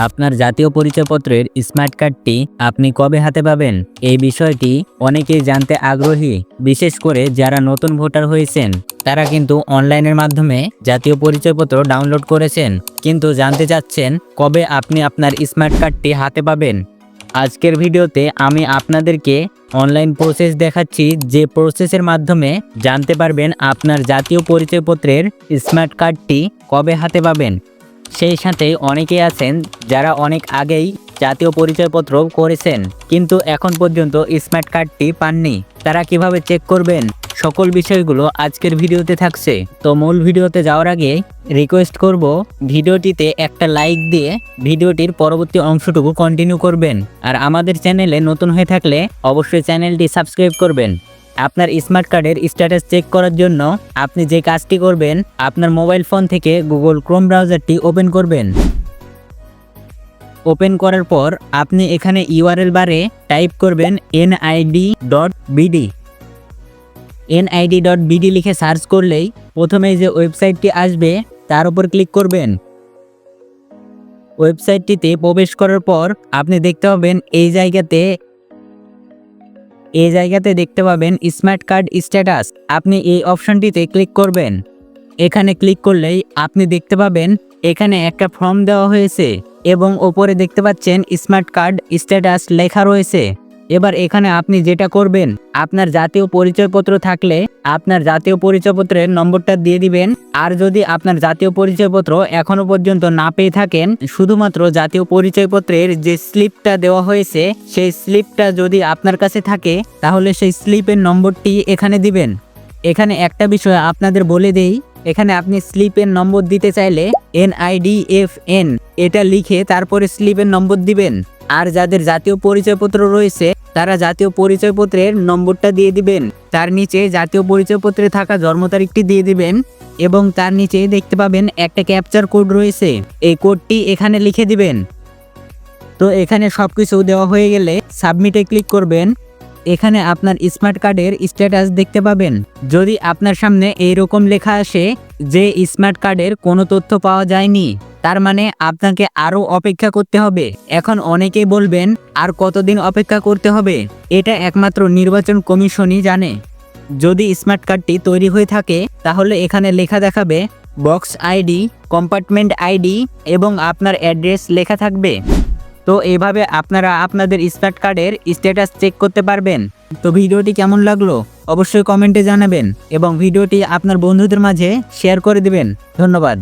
আপনার জাতীয় পরিচয়পত্রের স্মার্ট কার্ডটি আপনি কবে হাতে পাবেন? এই বিষয়টি অনেকেই জানতে আগ্রহী, বিশেষ করে যারা নতুন ভোটার হয়েছেন। তারা কিন্তু অনলাইনের মাধ্যমে জাতীয় পরিচয়পত্র ডাউনলোড করেছেন, কিন্তু জানতে চাচ্ছেন কবে আপনি আপনার স্মার্ট কার্ডটি হাতে পাবেন। আজকের ভিডিওতে আমি আপনাদেরকে অনলাইন প্রসেস দেখাচ্ছি, যে প্রসেসের মাধ্যমে জানতে পারবেন আপনার জাতীয় পরিচয়পত্রের স্মার্ট কার্ডটি কবে হাতে পাবেন। সেই সাথে অনেকেই আছেন যারা অনেক আগেই জাতীয় পরিচয়পত্র করেছেন, কিন্তু এখন পর্যন্ত স্মার্ট কার্ডটি পাননি। তারা কিভাবে চেক করবেন, সকল বিষয়গুলো আজকের ভিডিওতে থাকছে। তো মূল ভিডিওতে যাওয়ার আগে রিকোয়েস্ট করব, ভিডিওটিতে একটা লাইক দিয়ে ভিডিওটির পরবর্তী অংশটুকু কন্টিনিউ করবেন। আর আমাদের চ্যানেলে নতুন হয়ে থাকলে অবশ্যই চ্যানেলটি সাবস্ক্রাইব করবেন। আপনার স্মার্ট কার্ডের স্ট্যাটাস চেক করার জন্য আপনি যে কাজটি করবেন, আপনার মোবাইল ফোন থেকে গুগল ক্রোম ব্রাউজারটি ওপেন করবেন। ওপেন করার পর আপনি এখানে ইউআরএল বারে টাইপ করবেন nid.bd। nid.bd লিখে সার্চ করলেই প্রথমে যে ওয়েবসাইটটি আসবে তার উপর ক্লিক করবেন। ওয়েবসাইটটিতে প্রবেশ করার পর আপনি দেখতে পাবেন এই জায়গাতে দেখতে পাবেন স্মার্ট কার্ড স্ট্যাটাস। আপনি এই অপশনটিতে ক্লিক করবেন। এখানে ক্লিক করলেই আপনি দেখতে পাবেন এখানে একটা ফর্ম দেওয়া হয়েছে এবং ওপরে দেখতে পাচ্ছেন স্মার্ট কার্ড স্ট্যাটাস লেখা রয়েছে। এবার এখানে আপনি যেটা করবেন, আপনার জাতীয় পরিচয়পত্র থাকলে আপনার জাতীয় পরিচয়পত্রের নম্বরটা দিয়ে দিবেন। আর যদি আপনার জাতীয় পরিচয়পত্র এখনো পর্যন্ত না পেয়ে থাকেন, শুধুমাত্র জাতীয় পরিচয়পত্রের যে স্লিপটা দেওয়া হয়েছে সেই স্লিপটা যদি আপনার কাছে থাকে, তাহলে সেই স্লিপের নম্বরটি এখানে দিবেন। এখানে একটা বিষয় আপনাদের বলে দেই, এখানে আপনি স্লিপের নম্বর দিতে চাইলে NIDFN এটা লিখে তারপরে স্লিপের নম্বর দিবেন। আর যাদের জাতীয় পরিচয়পত্র রয়েছে তারা জাতীয় পরিচয়পত্রের নম্বরটা দিয়ে দিবেন। তার নিচে জাতীয় পরিচয়পত্রে থাকা জন্ম তারিখটি দিয়ে দিবেন এবং তার নিচে দেখতে পাবেন একটা ক্যাপচার কোড রয়েছে, এই কোডটি এখানে লিখে দিবেন। তো এখানে সবকিছু দেওয়া হয়ে গেলে সাবমিটে ক্লিক করবেন। এখানে আপনার স্মার্ট কার্ডের স্ট্যাটাস দেখতে পাবেন। যদি আপনার সামনে এইরকম লেখা আসে যে স্মার্ট কার্ডের কোনো তথ্য পাওয়া যায়নি, তার মানে আপনাকে আরও অপেক্ষা করতে হবে। এখন অনেকেই বলবেন আর কতদিন অপেক্ষা করতে হবে, এটা একমাত্র নির্বাচন কমিশনই জানে। যদি স্মার্ট কার্ডটি তৈরি হয়ে থাকে তাহলে এখানে লেখা দেখাবে বক্স আইডি, কম্পার্টমেন্ট আইডি এবং আপনার অ্যাড্রেস লেখা থাকবে। তো এইভাবে আপনারা আপনাদের স্মার্ট কার্ডের স্ট্যাটাস চেক করতে পারবেন। তো ভিডিওটি কেমন লাগলো অবশ্যই কমেন্টে জানাবেন এবং ভিডিওটি আপনার বন্ধুদের মাঝে শেয়ার করে দিবেন। ধন্যবাদ।